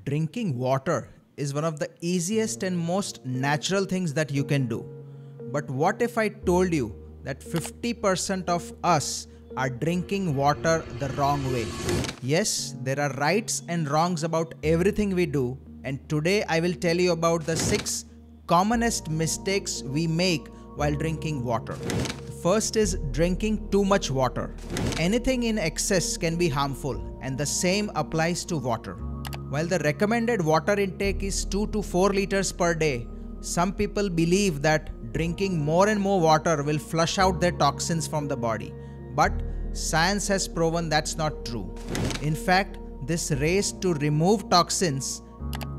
Drinking water is one of the easiest and most natural things that you can do. But what if I told you that 50% of us are drinking water the wrong way? Yes, there are rights and wrongs about everything we do, and today I will tell you about the 6 commonest mistakes we make while drinking water. First is drinking too much water. Anything in excess can be harmful, and the same applies to water. While the recommended water intake is 2 to 4 liters per day, some people believe that drinking more and more water will flush out their toxins from the body. But science has proven that's not true. In fact, this race to remove toxins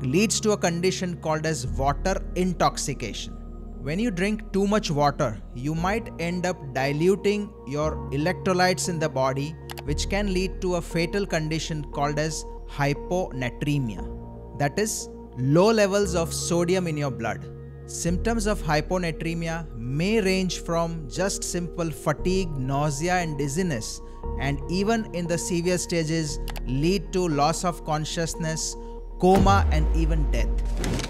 leads to a condition called as water intoxication. When you drink too much water, you might end up diluting your electrolytes in the body, which can lead to a fatal condition called as hyponatremia. That is, low levels of sodium in your blood. Symptoms of hyponatremia may range from just simple fatigue, nausea and dizziness, and even in the severe stages lead to loss of consciousness, coma and even death.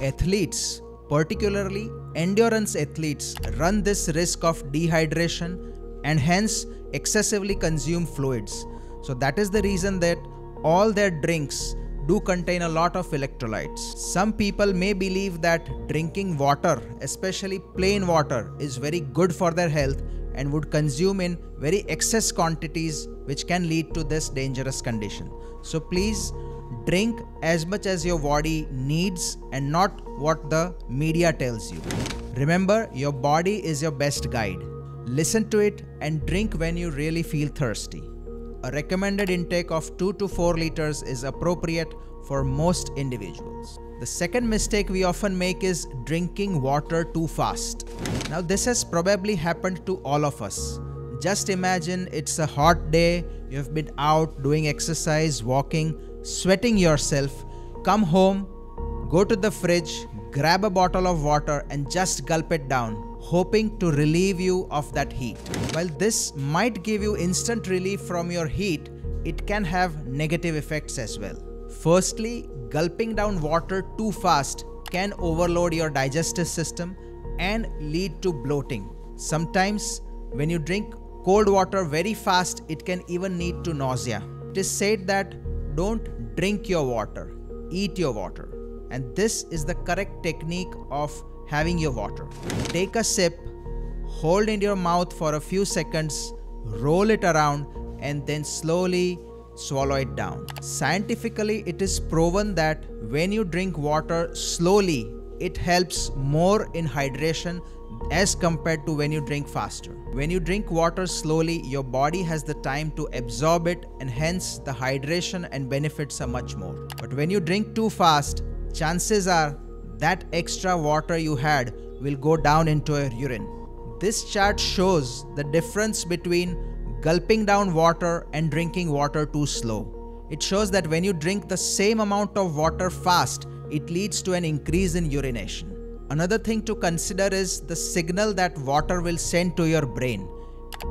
Athletes, particularly endurance athletes, run this risk of dehydration and hence excessively consume fluids. So that is the reason that all their drinks do contain a lot of electrolytes. Some people may believe that drinking water, especially plain water, is very good for their health and would consume in very excess quantities, which can lead to this dangerous condition. So please drink as much as your body needs and not what the media tells you. Remember, your body is your best guide. Listen to it and drink when you really feel thirsty. A recommended intake of 2 to 4 liters is appropriate for most individuals. The second mistake we often make is drinking water too fast. Now this has probably happened to all of us. Just imagine it's a hot day, you've been out doing exercise, walking, sweating yourself, come home, go to the fridge, grab a bottle of water and just gulp it down, hoping to relieve you of that heat. While this might give you instant relief from your heat, it can have negative effects as well. Firstly, gulping down water too fast can overload your digestive system and lead to bloating. Sometimes when you drink cold water very fast, it can even lead to nausea. It is said that don't drink your water, eat your water. And this is the correct technique of having your water. Take a sip, hold in your mouth for a few seconds, roll it around and then slowly swallow it down. Scientifically, it is proven that when you drink water slowly, it helps more in hydration as compared to when you drink faster. When you drink water slowly, your body has the time to absorb it and hence the hydration and benefits are much more. But when you drink too fast, chances are that extra water you had will go down into your urine. This chart shows the difference between gulping down water and drinking water too slow. It shows that when you drink the same amount of water fast, it leads to an increase in urination. Another thing to consider is the signal that water will send to your brain.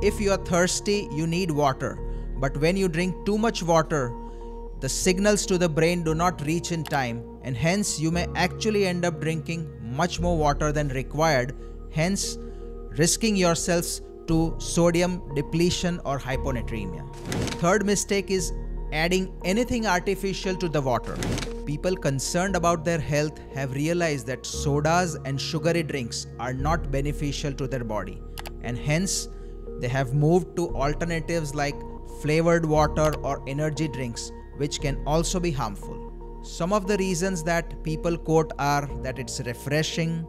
If you are thirsty, you need water. But when you drink too much water, the signals to the brain do not reach in time and hence you may actually end up drinking much more water than required, hence risking yourselves to sodium depletion or hyponatremia. Third mistake is adding anything artificial to the water. People concerned about their health have realized that sodas and sugary drinks are not beneficial to their body and hence they have moved to alternatives like flavored water or energy drinks, which can also be harmful. Some of the reasons that people quote are that it's refreshing,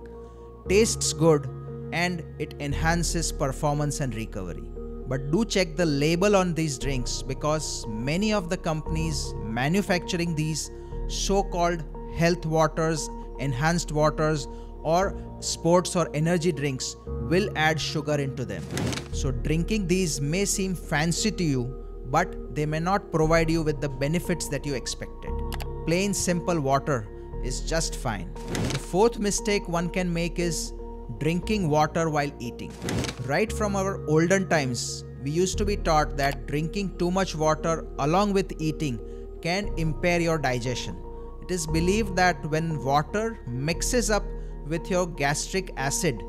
tastes good, and it enhances performance and recovery. But do check the label on these drinks because many of the companies manufacturing these so-called health waters, enhanced waters, or sports or energy drinks will add sugar into them. So drinking these may seem fancy to you, but they may not provide you with the benefits that you expected. Plain simple water is just fine. The fourth mistake one can make is drinking water while eating. Right from our olden times, we used to be taught that drinking too much water along with eating can impair your digestion. It is believed that when water mixes up with your gastric acid,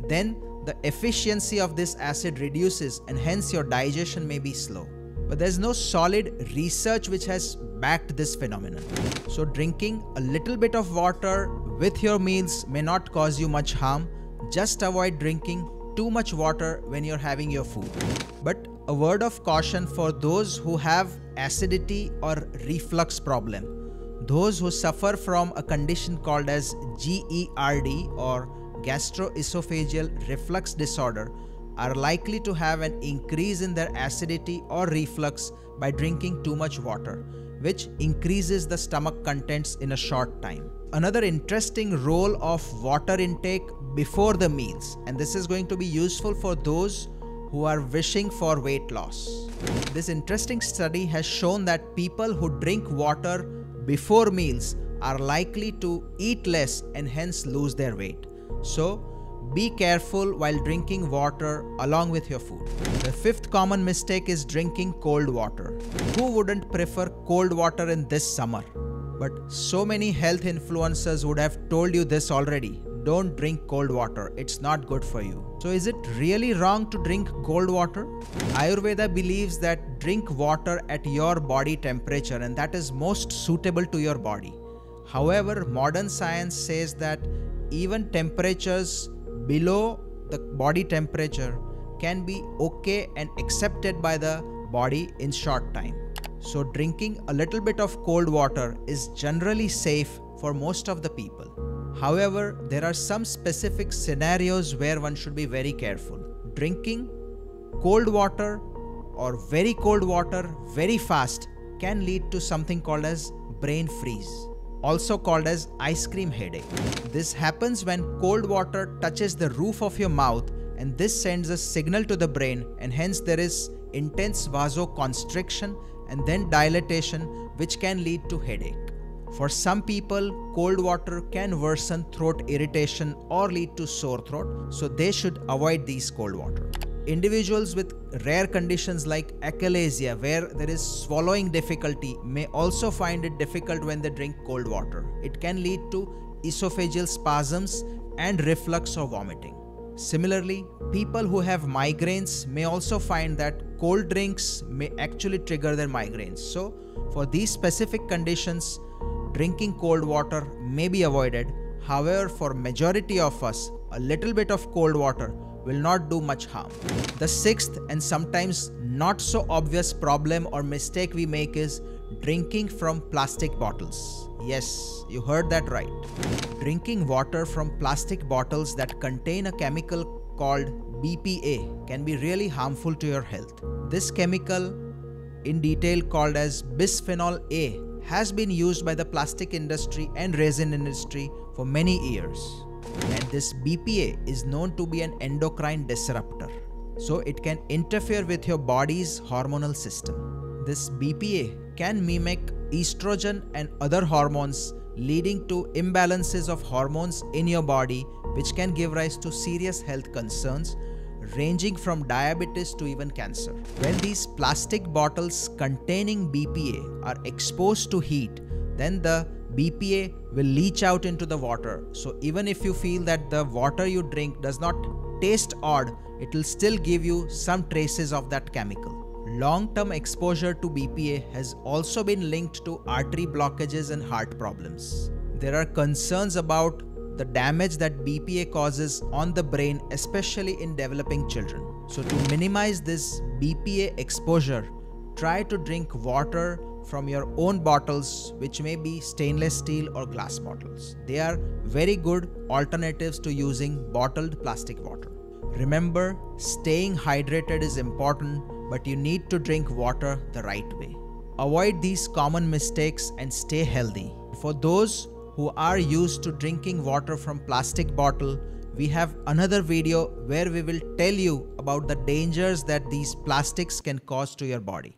then the efficiency of this acid reduces and hence your digestion may be slow. But there's no solid research which has backed this phenomenon. So drinking a little bit of water with your meals may not cause you much harm. Just avoid drinking too much water when you're having your food. But a word of caution for those who have acidity or reflux problem. Those who suffer from a condition called as GERD or gastroesophageal reflux disorder are likely to have an increase in their acidity or reflux by drinking too much water, which increases the stomach contents in a short time. Another interesting role of water intake before the meals, and this is going to be useful for those who are wishing for weight loss. This interesting study has shown that people who drink water before meals are likely to eat less and hence lose their weight. So be careful while drinking water along with your food. The fifth common mistake is drinking cold water. Who wouldn't prefer cold water in this summer? But so many health influencers would have told you this already. Don't drink cold water, it's not good for you. So is it really wrong to drink cold water? Ayurveda believes that drink water at your body temperature and that is most suitable to your body. However, modern science says that even temperatures below the body temperature can be okay and accepted by the body in short time. So drinking a little bit of cold water is generally safe for most of the people. However, there are some specific scenarios where one should be very careful. Drinking cold water or very cold water very fast can lead to something called as brain freeze, also called as ice cream headache. This happens when cold water touches the roof of your mouth and this sends a signal to the brain and hence there is intense vasoconstriction and then dilatation which can lead to headache. For some people, cold water can worsen throat irritation or lead to sore throat, so they should avoid these cold water. Individuals with rare conditions like achalasia, where there is swallowing difficulty, may also find it difficult when they drink cold water. It can lead to esophageal spasms and reflux or vomiting. Similarly, people who have migraines may also find that cold drinks may actually trigger their migraines. So, for these specific conditions, drinking cold water may be avoided. However, for majority of us, a little bit of cold water will not do much harm. The sixth and sometimes not so obvious problem or mistake we make is drinking from plastic bottles. Yes, you heard that right. Drinking water from plastic bottles that contain a chemical called BPA can be really harmful to your health. This chemical, in detail called as bisphenol A, has been used by the plastic industry and resin industry for many years. And this BPA is known to be an endocrine disruptor. So it can interfere with your body's hormonal system. This BPA can mimic estrogen and other hormones, leading to imbalances of hormones in your body, which can give rise to serious health concerns, ranging from diabetes to even cancer. When these plastic bottles containing BPA are exposed to heat, then the BPA will leach out into the water. So even if you feel that the water you drink does not taste odd, it will still give you some traces of that chemical. Long-term exposure to BPA has also been linked to artery blockages and heart problems. There are concerns about the damage that BPA causes on the brain, especially in developing children. So to minimize this BPA exposure, try to drink water from your own bottles, which may be stainless steel or glass bottles. They are very good alternatives to using bottled plastic water. Remember, staying hydrated is important, but you need to drink water the right way. Avoid these common mistakes and stay healthy. For those who are used to drinking water from plastic bottle, we have another video where we will tell you about the dangers that these plastics can cause to your body.